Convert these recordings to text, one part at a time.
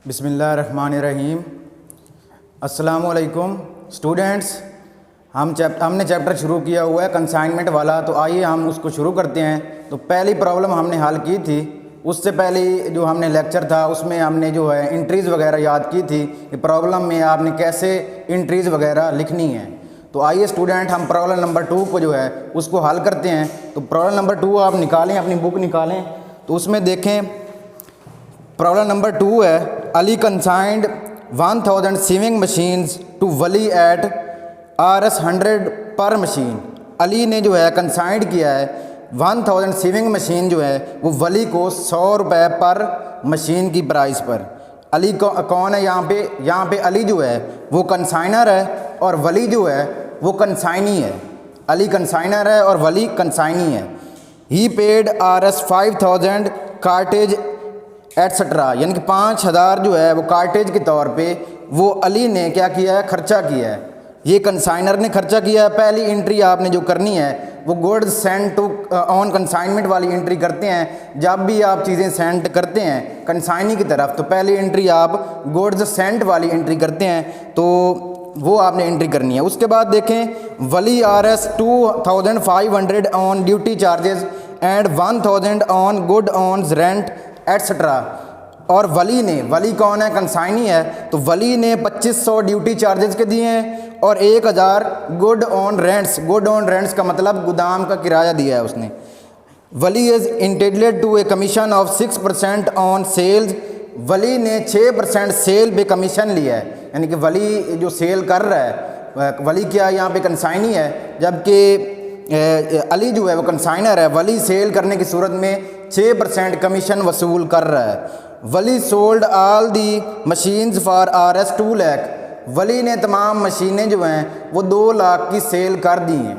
बिस्मिल्लाहिर्रहमानिर्रहीम। अस्सलामुअलैकुम स्टूडेंट्स। हमने चैप्टर शुरू किया हुआ है कंसाइनमेंट वाला, तो आइए हम उसको शुरू करते हैं। तो पहली प्रॉब्लम हमने हल की थी, उससे पहले जो हमने लेक्चर था उसमें हमने जो है इंट्रीज़ वगैरह याद की थी कि प्रॉब्लम में आपने कैसे इंट्रीज़ वगैरह लिखनी है। तो आइए स्टूडेंट हम प्रॉब्लम नंबर 2 को जो है उसको हल करते हैं। तो प्रॉब्लम नंबर 2 आप निकालें, अपनी बुक निकालें, तो उसमें देखें प्रॉब्लम नंबर 2 है Ali consigned 1000 sewing machines to Wali at Rs 100 पर मशीन। अली ने जो है कंसाइंड किया है 1000 सीविंग मशीन जो है वो वली को 100 रुपये पर मशीन की प्राइस पर। अली कौन है यहाँ पे अली जो है वो कंसाइनर है और वली जो है वो कंसाइनी है। अली कंसाइनर है और वली कंसाइनी है। ही पेड Rs 5000 कार्टेज एट्सट्रा, यानी कि 5000 जो है वो कार्टेज के तौर पे वो अली ने क्या किया है, खर्चा किया है। ये कंसाइनर ने खर्चा किया है। पहली एंट्री आपने जो करनी है वो goods send to on consignment वाली एंट्री करते हैं। जब भी आप चीज़ें सेंड करते हैं कंसाइनी की तरफ तो पहली एंट्री आप गुड्स सेंड वाली एंट्री करते हैं, तो वो आपने एंट्री करनी है। उसके बाद देखें वली Rs 2500 on duty charges and 1000 on good on rent etcetera. और वली कौन है, कंसाइनी है, तो वली ने 2500 ड्यूटी चार्जेस के दिए हैं और 1000 गुड ऑन रेंट्स का मतलब गोदाम का किराया दिया है उसने। Wali is entitled to a commission of 6% on sales. Wali ने 6% सेल पे कमीशन लिया है, यानी कि वली जो सेल कर रहा है, वली क्या यहाँ पे कंसाइनी है, जबकि अली जो है वो कंसाइनर है। वली सेल करने की सूरत में 6% कमीशन वसूल कर रहा है। Wali sold all the machines for Rs 2 lakh. Wali ने तमाम मशीनें जो हैं वो 2 लाख की सेल कर दी हैं,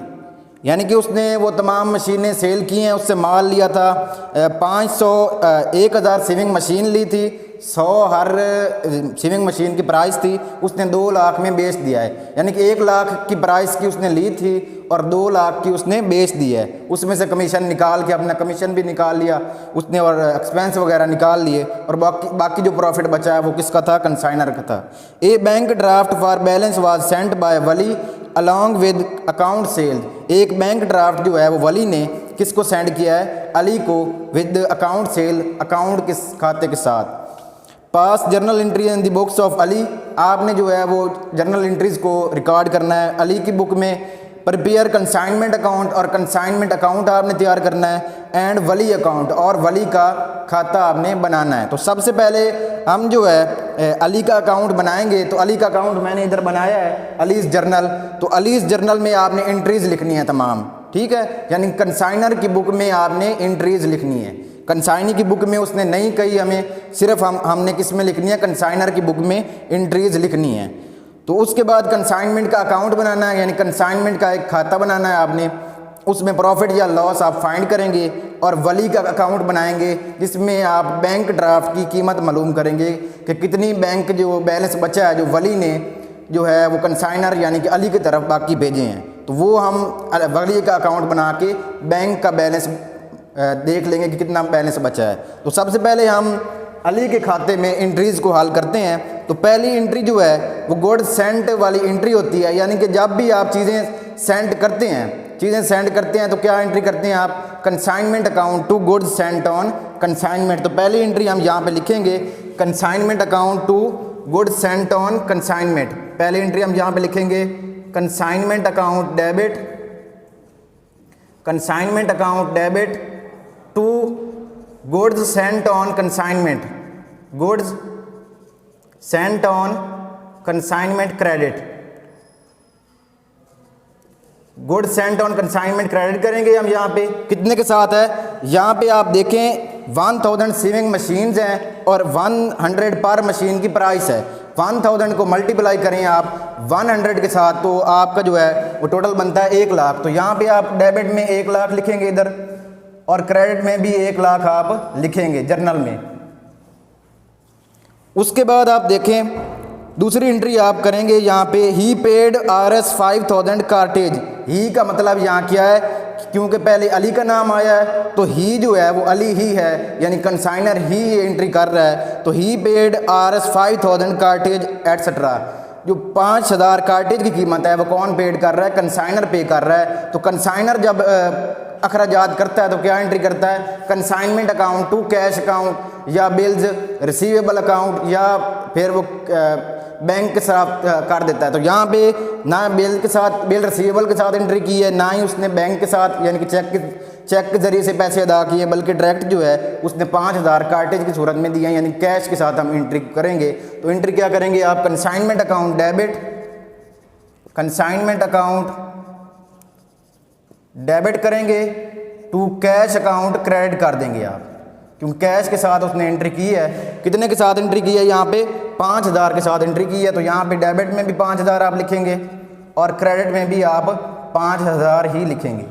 यानी कि उसने वो तमाम मशीनें सेल की हैं। उससे माल लिया था 1000 सीविंग मशीन ली थी, 100 हर सीविंग मशीन की प्राइस थी, उसने 2 लाख में बेच दिया है। यानी कि 1 लाख की प्राइस की उसने ली थी और 2 लाख की उसने बेच दी है। उसमें से कमीशन निकाल के अपना कमीशन भी निकाल लिया उसने और एक्सपेंस वगैरह निकाल लिए, और बाकी जो प्रॉफिट बचा है वो किसका था, कंसाइनर का था। A bank draft for balance was sent by Wali along with account sale. एक बैंक ड्राफ्ट जो है वो वली ने किसको सेंड किया है, अली को, विद अकाउंट सेल, अकाउंट के खाते के साथ। पास journal entry in the books of Ali. आपने जो है वो जर्नल एंट्रीज़ को रिकॉर्ड करना है अली की बुक में। प्रिपेयर कंसाइनमेंट अकाउंट, और कंसाइनमेंट अकाउंट आपने तैयार करना है, एंड वली अकाउंट, और वली का खाता आपने बनाना है। तो सबसे पहले हम जो है अली का अकाउंट बनाएंगे। तो अली का अकाउंट मैंने इधर बनाया है, अलीज़ जर्नल। तो अलीज़ जर्नल में आपने एंट्रीज़ लिखनी है तमाम, ठीक है, यानी कंसाइनर की बुक में आपने एंट्रीज़ लिखनी है। कंसाइनी की बुक में उसने नहीं कही हमें, सिर्फ हमने किस में लिखनी है, कंसाइनर की बुक में एंट्रीज़ लिखनी है। तो उसके बाद कंसाइनमेंट का अकाउंट बनाना है, यानी कंसाइनमेंट का एक खाता बनाना है आपने। उसमें प्रॉफिट या लॉस आप फाइंड करेंगे, और वली का अकाउंट बनाएंगे जिसमें आप बैंक ड्राफ्ट की कीमत मालूम करेंगे कि कितनी बैंक जो बैलेंस बचा है जो वली ने जो है वो कंसाइनर यानी कि अली की तरफ बाकी भेजे हैं। तो वो हम वली का अकाउंट बना के बैंक का बैलेंस देख लेंगे कि कितना बैलेंस बचा है। तो सबसे पहले हम अली के खाते में एंट्रीज़ को हल करते हैं। तो पहली एंट्री जो है वो गुड सेंट वाली एंट्री होती है, यानी कि जब भी आप चीज़ें सेंड करते हैं तो क्या एंट्री करते हैं आप, consignment account to good sent on consignment. तो पहली एंट्री हम यहाँ पे लिखेंगे consignment account to good sent on consignment. पहली एंट्री हम यहाँ पे लिखेंगे consignment account debit to goods sent on consignment, goods sent on consignment credit, good sent on consignment credit करेंगे हम। यहाँ पे कितने के साथ है, यहाँ पे आप देखें 1000 सीविंग मशीन्स हैं और 100 पर मशीन की प्राइस है। 1000 को मल्टीप्लाई करें आप 100 के साथ तो आपका जो है वो टोटल बनता है 1 लाख। तो यहाँ पे आप डेबिट में 1 लाख लिखेंगे इधर, और क्रेडिट में भी 1 लाख आप लिखेंगे जर्नल में। उसके बाद आप देखें दूसरी एंट्री आप करेंगे यहाँ पे ही पेड Rs 5000 कार्टेज। ही का मतलब यहाँ क्या है, क्योंकि पहले अली का नाम आया है तो ही जो है वो अली ही है, यानी कंसाइनर ही एंट्री कर रहा है। तो ही पेड RS 5000 कार्टेज एटसेट्रा। जो 5000 कार्टेज की कीमत है वो कौन पेड कर रहा है? कंसाइनर पे कर रहा है। तो कंसाइनर जब अखराजात करता है तो क्या एंट्री करता है? Consignment account to cash account या बिल्स रिसीवेबल अकाउंट या फिर वो बैंक के साथ कर देता है। तो यहाँ पे ना बिल के साथ, बिल रिसीवेबल के साथ एंट्री की है, ना ही उसने बैंक के साथ यानी कि चेक के ज़रिए से पैसे अदा किए, बल्कि डायरेक्ट जो है उसने 5000 कार्टेज की सूरत में दिया, यानी कैश के साथ हम एंट्री करेंगे। तो एंट्री क्या करेंगे आप? Consignment account debit, consignment account debit करेंगे टू कैश अकाउंट क्रेडिट कर देंगे आप, क्योंकि कैश के साथ उसने एंट्री की है। कितने के साथ एंट्री की है? यहाँ पे 5000 के साथ एंट्री की है। तो यहाँ पे डेबिट में भी 5000 आप लिखेंगे और क्रेडिट में भी आप 5000 ही लिखेंगे।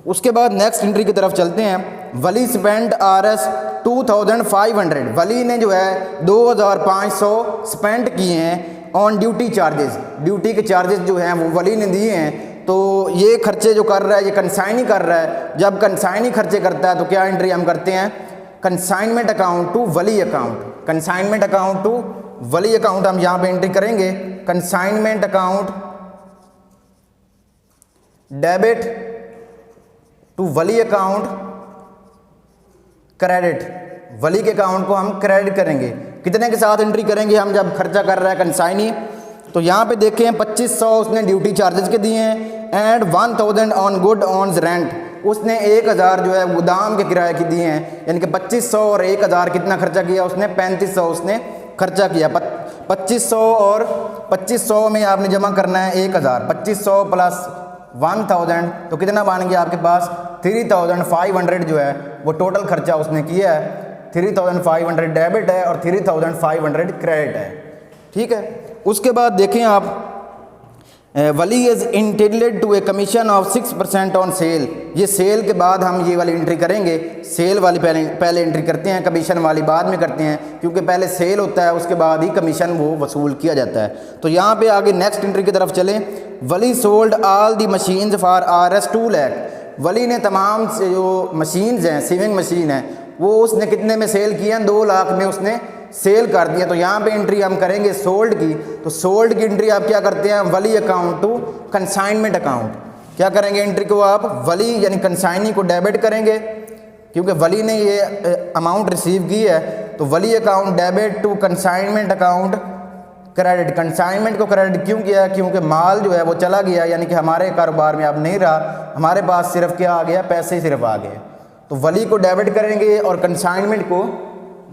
उसके बाद नेक्स्ट एंट्री की तरफ चलते हैं। वली स्पेंड RS 2500, वली ने जो है 2500 स्पेंड किए हैं ऑन ड्यूटी चार्जेस। ड्यूटी के चार्जेस जो हैं वो वली ने दिए हैं। तो ये खर्चे जो कर रहा है ये कंसाइनी कर रहा है। जब कंसाइनी खर्चे करता है तो क्या एंट्री हम करते हैं? Consignment account to Wali account, consignment account to Wali account हम यहाँ पे एंट्री करेंगे। Consignment account debit to Wali account credit, Wali के अकाउंट को हम क्रेडिट करेंगे। कितने के साथ एंट्री करेंगे हम जब खर्चा कर रहा है कंसाइनी? तो यहाँ पे देखें 2500 उसने ड्यूटी चार्जेस के दिए हैं and 1000 on good on rent, उसने 1000 जो है गोदाम के किराए की दिए हैं, यानी कि 2500 और 1000 कितना खर्चा किया उसने? 3500 उसने खर्चा किया। 2500 और 2500 में आपने जमा करना है 1000, 2500 प्लस 1000 तो कितना बन गया आपके पास? 3500 जो है वो टोटल खर्चा उसने किया है। 3500 डेबिट है और 3500 क्रेडिट है, ठीक है। उसके बाद देखें आप, Wali is intended to a commission of 6% on sale. ये सेल के बाद हम ये वाली एंट्री करेंगे। सेल वाली पहले एंट्री करते हैं, कमीशन वाली बाद में करते हैं, क्योंकि पहले सेल होता है उसके बाद ही कमीशन वो वसूल किया जाता है। तो यहाँ पे आगे नेक्स्ट एंट्री की तरफ चलें। Wali sold all the machines for RS 2 lakh. Wali ने तमाम जो मशीन्स हैं, सीविंग मशीन है, वो उसने कितने में सेल किया? 2 लाख में उसने सेल कर दिया। तो यहाँ पे एंट्री हम करेंगे सोल्ड की। तो सोल्ड की एंट्री आप क्या करते हैं? वली अकाउंट टू कंसाइनमेंट अकाउंट। क्या करेंगे एंट्री को आप? वली यानी कंसाइनी को डेबिट करेंगे, क्योंकि वली ने ये अमाउंट रिसीव की है। तो Wali account debit to consignment account credit. Consignment को क्रेडिट क्यों किया? क्योंकि माल जो है वो चला गया, यानी कि हमारे कारोबार में अब नहीं रहा, हमारे पास सिर्फ क्या आ गया? पैसे सिर्फ आ गए। तो वली को डेबिट करेंगे और कंसाइनमेंट को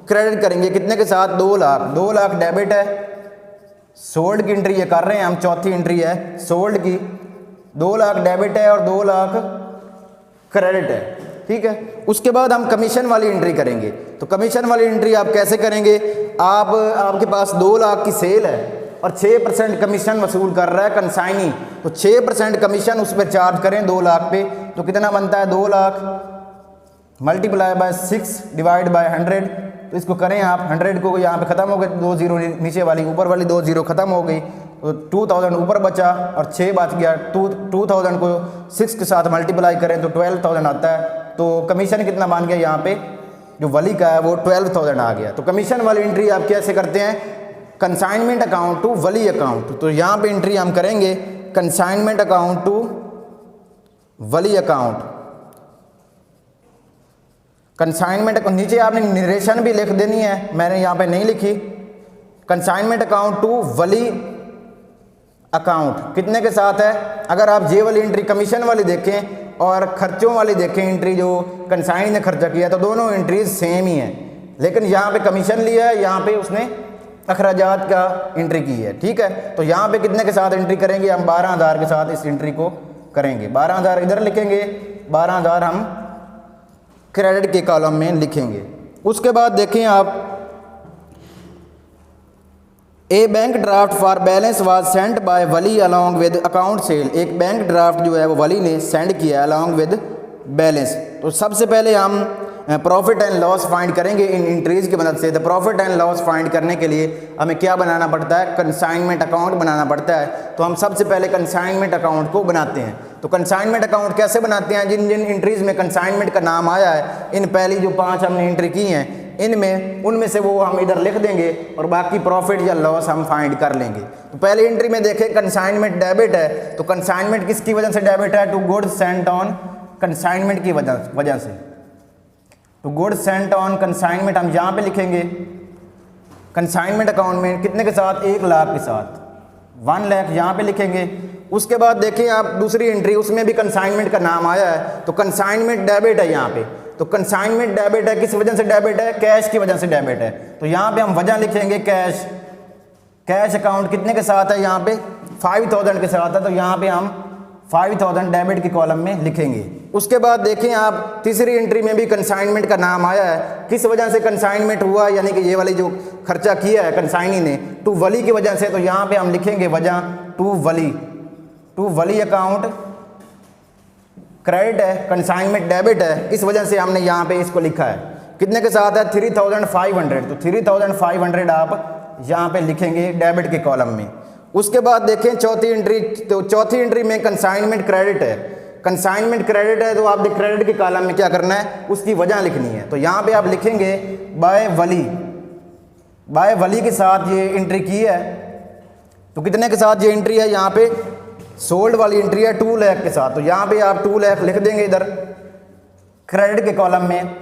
क्रेडिट करेंगे। कितने के साथ? 2 लाख। 2 लाख डेबिट है। सोल्ड की एंट्री ये कर रहे हैं हम, चौथी एंट्री है सोल्ड की। 2 लाख डेबिट है और 2 लाख क्रेडिट है, ठीक है। उसके बाद हम कमीशन वाली एंट्री करेंगे। तो कमीशन वाली एंट्री आप कैसे करेंगे? आपके पास 2 लाख की सेल है और 6% कमीशन वसूल कर रहा है कंसाइनी। तो 6% कमीशन उस पर चार्ज करें 2 लाख पे, तो कितना बनता है? 2 lakh multiply by 6 divide by 100। तो इसको करें आप, 100 को यहाँ पे ख़त्म हो गए, 2 जीरो नीचे वाली, ऊपर वाली 2 जीरो ख़त्म हो गई। तो 2000 ऊपर बचा और 6 बच गया। 2000 को 6 के साथ मल्टीप्लाई करें तो 12000 आता है। तो कमीशन कितना मान गया यहाँ पे? जो वली का है वो 12000 आ गया। तो कमीशन वाली एंट्री आप कैसे करते हैं? Consignment account to Wali account. तो यहाँ पे एंट्री हम करेंगे consignment account to Wali account. Consignment नीचे आपने निरेशन भी लिख देनी है, मैंने यहाँ पे नहीं लिखी। Consignment account to Wali account कितने के साथ है? अगर आप ये वाली एंट्री कमीशन वाली देखें और खर्चों वाली देखें, एंट्री जो कंसाइन ने खर्चा किया, तो दोनों एंट्रीज सेम ही हैं, लेकिन यहाँ पे कमीशन लिया है, यहाँ पे उसने अखराजात का एंट्री की है, ठीक है। तो यहाँ पे कितने के साथ एंट्री करेंगे हम? 12000 के साथ इस एंट्री को करेंगे। 12000 इधर लिखेंगे, 12000 हम क्रेडिट के कॉलम में लिखेंगे। उसके बाद देखें आप, a bank draft for balance was sent by Wali along with account sale. एक बैंक ड्राफ्ट जो है वो वली ने सेंड किया अलॉन्ग विद बैलेंस। तो सबसे पहले हम प्रॉफिट एंड लॉस फाइंड करेंगे इन एंट्रीज की मदद से। तो प्रॉफिट एंड लॉस फाइंड करने के लिए हमें क्या बनाना पड़ता है? कंसाइनमेंट अकाउंट बनाना पड़ता है। तो हम सबसे पहले कंसाइनमेंट अकाउंट को बनाते हैं। तो कंसाइनमेंट अकाउंट कैसे बनाते हैं, जिन जिन एंट्रीज में कंसाइनमेंट का नाम आया है, इन पहली जो 5 हमने एंट्री की हैं इनमें उनमें से वो हम इधर लिख देंगे और बाकी प्रॉफिट या लॉस हम फाइंड कर लेंगे। तो पहली एंट्री में देखें कंसाइनमेंट डेबिट है, तो कंसाइनमेंट किसकी वजह से डेबिट है, to goods sent on consignment की वजह से। तो गुड्स सेंट ऑन कंसाइनमेंट हम यहाँ पे लिखेंगे कंसाइनमेंट अकाउंट में कितने के साथ, 1 लाख के साथ, 1 लाख यहाँ पे लिखेंगे। उसके बाद देखिए आप दूसरी एंट्री, उसमें भी कंसाइनमेंट का नाम आया है, तो कंसाइनमेंट डेबिट है यहाँ पे। तो कंसाइनमेंट डेबिट है, किस वजह से डेबिट है, कैश की वजह से डेबिट है। तो यहाँ पे हम वजह लिखेंगे कैश। कैश अकाउंट कितने के साथ है, यहाँ पे 5000 के साथ है, तो यहाँ पे हम 5000 डेबिट के कॉलम में लिखेंगे। उसके बाद देखें आप तीसरी एंट्री में भी कंसाइनमेंट का नाम आया है, किस वजह से कंसाइनमेंट हुआ, यानी कि ये वाली जो खर्चा किया है कंसाइनी ने टू वली की वजह से। तो यहाँ पे हम लिखेंगे वजह टू वली अकाउंट क्रेडिट है, कंसाइनमेंट डेबिट है, इस वजह से हमने यहाँ पे इसको लिखा है। कितने के साथ है, 3500, तो 3500 आप यहाँ पे लिखेंगे डेबिट के कॉलम में। उसके बाद देखें चौथी एंट्री, तो चौथी एंट्री में कंसाइनमेंट क्रेडिट है। कंसाइनमेंट क्रेडिट है तो आपने क्रेडिट के कॉलम में क्या करना है, उसकी वजह लिखनी है। तो यहाँ पे आप लिखेंगे बाय वली के साथ ये एंट्री की है। तो कितने के साथ ये एंट्री है, यहाँ पे सोल्ड वाली एंट्री है 2 लाख के साथ, तो यहाँ पे आप 2 लाख लिख देंगे इधर क्रेडिट के कॉलम में।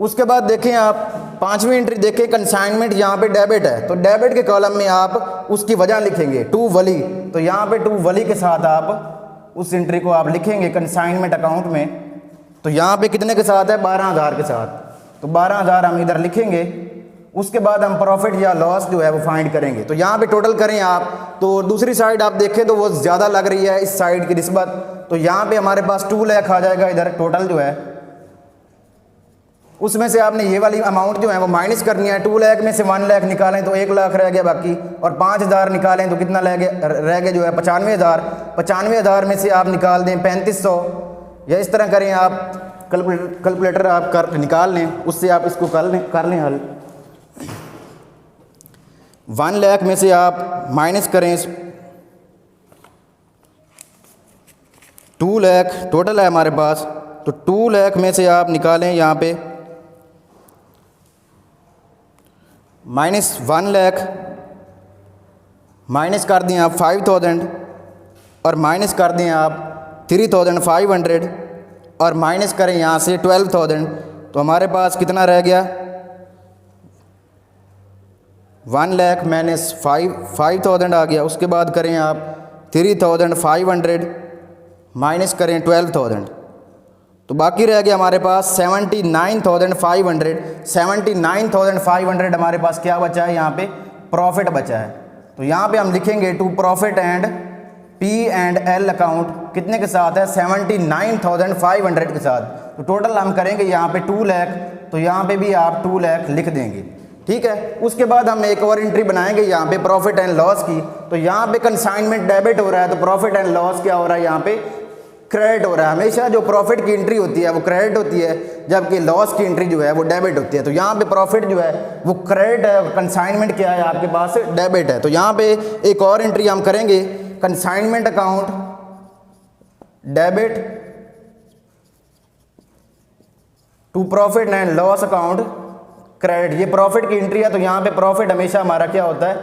उसके बाद देखें आप पांचवी एंट्री देखें कंसाइनमेंट यहाँ पे डेबिट है, तो डेबिट के कॉलम में आप उसकी वजह लिखेंगे टू वली। तो यहाँ पे टू वली के साथ आप उस एंट्री को आप लिखेंगे कंसाइनमेंट अकाउंट में। तो यहाँ पे कितने के साथ है, 12000 के साथ, तो 12000 हम इधर लिखेंगे। उसके बाद हम प्रॉफिट या लॉस जो है वो फाइंड करेंगे। तो यहाँ पे टोटल करें आप, तो दूसरी साइड आप देखें तो वो ज़्यादा लग रही है इस साइड की निस्बत, तो यहाँ पे हमारे पास 2 लाख आ जाएगा इधर टोटल जो है। उसमें से आपने ये वाली अमाउंट जो है वो माइनस करनी है। 2 लाख में से 1 लाख निकालें तो 1 लाख रह गया बाकी, और 5000 निकालें तो कितना रह गया जो है 95,000। 95,000 में से आप निकाल दें 3500, या इस तरह करें आप कैलकुलेटर आप निकाल लें, उससे आप इसको कर लें हल। 1 लाख में से आप माइनस करें 2 लाख टोटल है हमारे पास, तो 2 लाख में से आप निकालें यहाँ पे माइनस 1 लाख, माइनस कर दें आप 5000 और माइनस कर दें आप 3500 और माइनस करें यहाँ से 12000, तो हमारे पास कितना रह गया 1 लाख माइनस 5000 आ गया। उसके बाद करें आप 3500 माइनस करें 12000, तो बाकी रह गया हमारे पास 79,500। 79,500 हमारे पास क्या बचा है, यहाँ पे प्रॉफिट बचा है। तो यहाँ पे हम लिखेंगे to profit and P&L account कितने के साथ है, 79,500 के साथ। तो टोटल हम करेंगे यहाँ पे 2 लाख, तो यहाँ पे भी आप 2 लाख लिख देंगे, ठीक है। उसके बाद हम एक और एंट्री बनाएंगे यहाँ पे प्रॉफिट एंड लॉस की। तो यहाँ पे कंसाइनमेंट डेबिट हो रहा है, तो प्रॉफिट एंड लॉस क्या हो रहा है, यहाँ पे क्रेडिट हो रहा है। हमेशा जो प्रॉफिट की एंट्री होती है वो क्रेडिट होती है, जबकि लॉस की एंट्री जो है वो डेबिट होती है। तो यहाँ पे प्रॉफिट जो है वो क्रेडिट है, कंसाइनमेंट क्या है आपके पास, डेबिट है। तो यहाँ पे एक और एंट्री हम करेंगे consignment account debit to profit and loss account credit. ये प्रॉफिट की एंट्री है, तो यहाँ पे प्रॉफिट हमेशा हमारा क्या होता है,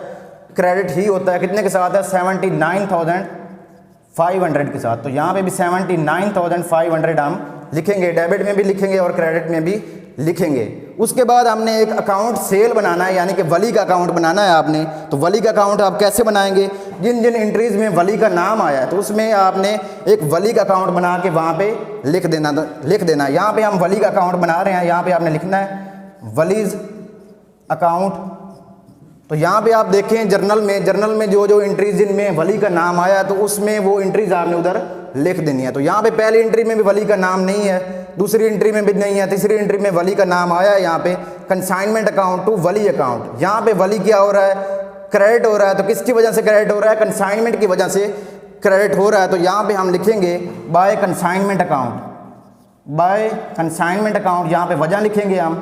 क्रेडिट ही होता है। कितने के साथ है, 79,500 के साथ। तो यहाँ पे भी 79,500 हम लिखेंगे, डेबिट में भी लिखेंगे और क्रेडिट में भी लिखेंगे। उसके बाद हमने एक अकाउंट सेल बनाना है, यानी कि वली का अकाउंट बनाना है आपने। तो वली का अकाउंट आप कैसे बनाएंगे, जिन जिन एंट्रीज में वली का नाम आया है तो उसमें आपने एक वली का अकाउंट बना के वहाँ पे लिख देना। यहाँ पे हम वली का अकाउंट बना रहे हैं, यहाँ पे आपने लिखना है वलीज अकाउंट। तो यहाँ पे आप देखें जर्नल में जो एंट्रीज जिनमें वली का नाम आया तो उसमें वो एंट्रीज आपने उधर लिख देनी है। तो यहाँ पे पहली एंट्री में भी वली का नाम नहीं है, दूसरी एंट्री में भी नहीं है, तीसरी एंट्री में वली का नाम आया है। यहाँ पे consignment account to Wali account, यहाँ पे वली क्या हो रहा है, क्रेडिट हो रहा है। तो किसकी वजह से क्रेडिट हो रहा है, कंसाइनमेंट की वजह से क्रेडिट हो रहा है। तो यहाँ पे हम लिखेंगे बाय कंसाइनमेंट अकाउंट, यहाँ पे वजह लिखेंगे हम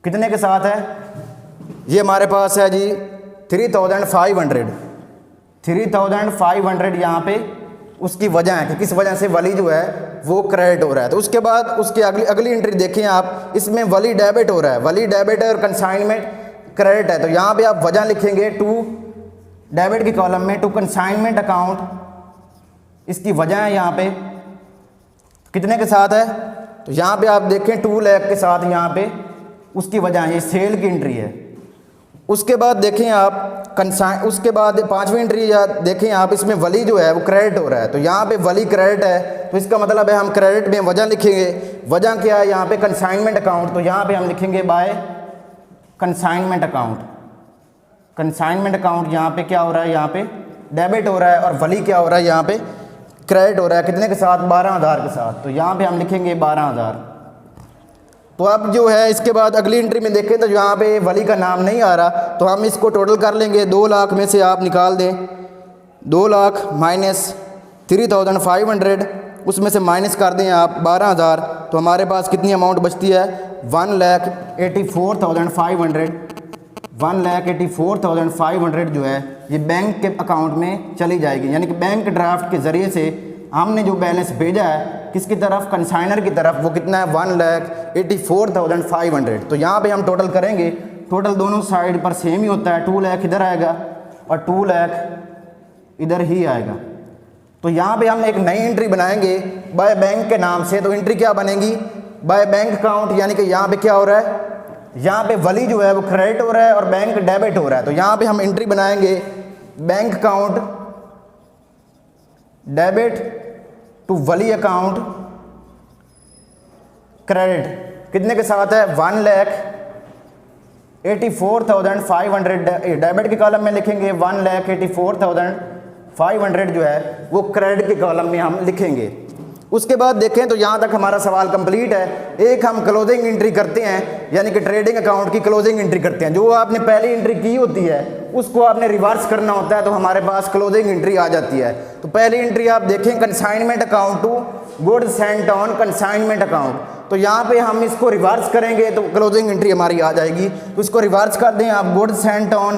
कितने के साथ है, ये हमारे पास है जी 3,500 यहाँ पे उसकी वजह है कि किस वजह से वली जो है वो क्रेडिट हो रहा है। तो उसके बाद उसकी अगली एंट्री देखें आप, इसमें वली डेबिट हो रहा है, वली डेबिट है और कंसाइनमेंट क्रेडिट है। तो यहाँ पे आप वजह लिखेंगे टू डेबिट के कॉलम में, टू कंसाइनमेंट अकाउंट, इसकी वजह है यहाँ पे कितने के साथ है, तो यहाँ पे आप देखें 2 लाख के साथ यहाँ पे उसकी वजह है, ये सेल की एंट्री है। उसके बाद देखें आप उसके बाद 5वीं एंट्री या देखें आप, इसमें वली जो है वो क्रेडिट हो रहा है। तो यहाँ पे वली क्रेडिट है, तो इसका मतलब है हम क्रेडिट में वजह लिखेंगे। वजह क्या है यहाँ पे, कंसाइनमेंट अकाउंट, तो यहाँ पे हम लिखेंगे by consignment account. Consignment account यहाँ पे क्या हो रहा है, यहाँ पे डेबिट हो रहा है, और वली क्या हो रहा है यहाँ पे क्रेडिट हो रहा है, कितने के साथ, 12,000 के साथ। तो यहाँ पे हम लिखेंगे 12,000। तो अब जो है इसके बाद अगली एंट्री में देखें तो यहाँ पे वली का नाम नहीं आ रहा, तो हम इसको टोटल कर लेंगे। 2 लाख में से आप निकाल दें 2 लाख माइनस 3,500, उसमें से माइनस कर दें आप 12,000, तो हमारे पास कितनी अमाउंट बचती है, 1,84,500। 1,84,500 जो है ये बैंक के अकाउंट में चली जाएगी, यानी कि बैंक ड्राफ्ट के ज़रिए से हमने जो बैलेंस भेजा है किसकी तरफ, कंसाइनर की तरफ, वो कितना है 1,84,500। तो यहाँ पे हम टोटल करेंगे, टोटल दोनों साइड पर सेम ही होता है, 2 लाख इधर आएगा और 2 लाख इधर ही आएगा। तो यहाँ पे हम एक नई एंट्री बनाएंगे बाय बैंक के नाम से। तो एंट्री क्या बनेगी, बाय बैंक अकाउंट, यानी कि यहाँ पे क्या हो रहा है, यहाँ पे वली जो है वो क्रेडिट हो रहा है और बैंक डेबिट हो रहा है। तो यहाँ पे हम एंट्री बनाएंगे bank account debit to Wali account credit, कितने के साथ है, 1,84,500 डेबिट के कॉलम में लिखेंगे, 1,84,500 जो है वो क्रेडिट के कॉलम में हम लिखेंगे। उसके बाद देखें तो यहाँ तक हमारा सवाल कंप्लीट है। एक हम क्लोजिंग एंट्री करते हैं, यानी कि ट्रेडिंग अकाउंट की क्लोजिंग एंट्री करते हैं। जो आपने पहली एंट्री की होती है उसको आपने रिवर्स करना होता है, तो हमारे पास क्लोजिंग एंट्री आ जाती है। तो पहली एंट्री आप देखें, consignment account to goods sent on consignment account. तो यहाँ पे हम इसको रिवर्स करेंगे तो क्लोजिंग एंट्री हमारी आ जाएगी। तो इसको रिवर्स कर दें आप, गुड्स सेंट ऑन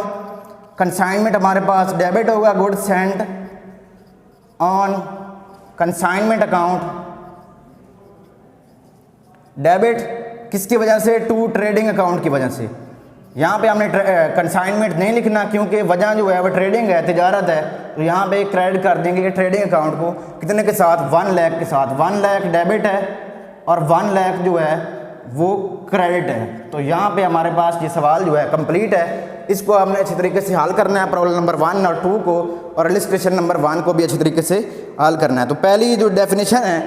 कंसाइनमेंट हमारे पास डेबिट होगा, goods sent on consignment account debit किसकी वजह से, टू ट्रेडिंग अकाउंट की वजह से। यहाँ पे हमने कंसाइनमेंट नहीं लिखना क्योंकि वजह जो है वो ट्रेडिंग है, तिजारत है। तो यहाँ पे क्रेडिट कर देंगे ट्रेडिंग अकाउंट को, कितने के साथ, 1 लाख के साथ। 1 लाख डेबिट है और 1 लाख जो है वो क्रेडिट है। तो यहाँ पे हमारे पास ये सवाल जो है कंप्लीट है। इसको आपने अच्छी तरीके से हल करना है, प्रॉब्लम नंबर 1 और 2 को, और इलस्ट्रेशन नंबर 1 को भी अच्छी तरीके से हल करना है। तो पहली जो डेफिनेशन है,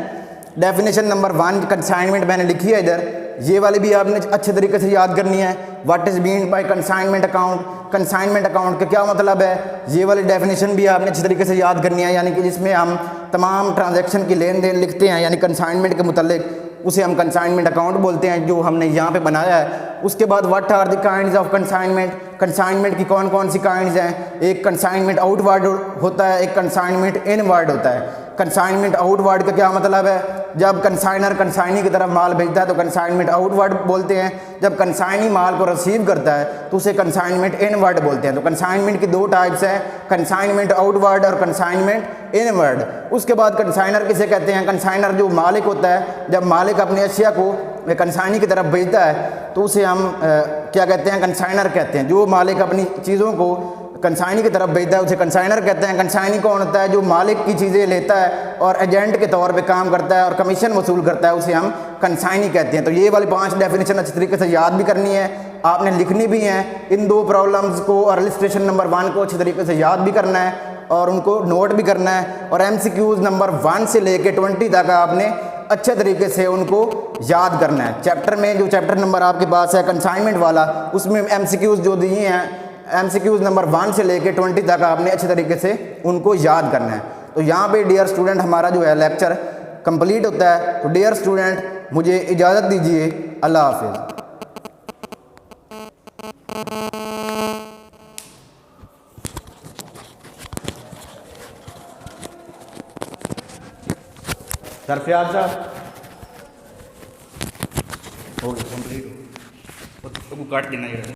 डेफिनेशन नंबर 1 कंसाइनमेंट मैंने लिखी है इधर, ये वाली भी आपने अच्छे तरीके से याद करनी है। What is mean by consignment account, consignment account का क्या मतलब है, ये वाली डेफिनेशन भी आपने अच्छी तरीके से याद करनी है। यानी कि जिसमें हम तमाम ट्रांजैक्शन की लेन देन लिखते हैं, यानी कंसाइनमेंट के मुतालिक, उसे हम कंसाइनमेंट अकाउंट बोलते हैं, जो हमने यहाँ पे बनाया है। उसके बाद what are the kinds of consignment, consignment की कौन कौन सी काइंड्स हैं। एक कंसाइनमेंट आउटवर्ड होता है, एक कंसाइनमेंट इनवर्ड होता है। कंसाइनमेंट आउटवर्ड का क्या मतलब है, जब कंसाइनर कंसाइनी की तरफ माल भेजता है तो कंसाइनमेंट आउटवर्ड बोलते हैं। जब कंसाइनी माल को रिसीव करता है तो उसे कंसाइनमेंट इनवर्ड बोलते हैं। तो कंसाइनमेंट की 2 टाइप्स हैं, कंसाइनमेंट आउटवर्ड और कंसाइनमेंट इनवर्ड। उसके बाद कंसाइनर किसे कहते हैं, कंसाइनर जो मालिक होता है, जब मालिक अपनी अशिया को कंसाइनी की तरफ भेजता है तो उसे हम क्या कहते हैं, कंसाइनर कहते हैं। जो मालिक अपनी चीज़ों को कंसाइनी की तरफ भेजता है उसे कंसाइनर कहते हैं। कंसाइनी कौन होता है, जो मालिक की चीज़ें लेता है और एजेंट के तौर पे काम करता है और कमीशन वसूल करता है, उसे हम कंसाइनी कहते हैं। तो ये वाली 5 डेफिनेशन अच्छी तरीके से याद भी करनी है, आपने लिखनी भी है। इन 2 प्रॉब्लम्स को और इलस्ट्रेशन नंबर 1 को अच्छी तरीके से याद भी करना है और उनको नोट भी करना है। और MCQs नंबर 1 से लेके 20 तक आपने अच्छे तरीके से उनको याद करना है। चैप्टर में जो चैप्टर नंबर आपके पास है कंसाइनमेंट वाला, उसमें MCQs जो दिए हैं, MCQs नंबर 1 से लेके 20 तक आपने अच्छे तरीके से उनको याद करना है। तो यहाँ पे डियर स्टूडेंट हमारा जो है लेक्चर कंप्लीट होता है। तो डियर स्टूडेंट मुझे इजाज़त दीजिए, अल्लाह हाफिज़। सरफियाज साहब हो गया कंप्लीट, तो काट देना।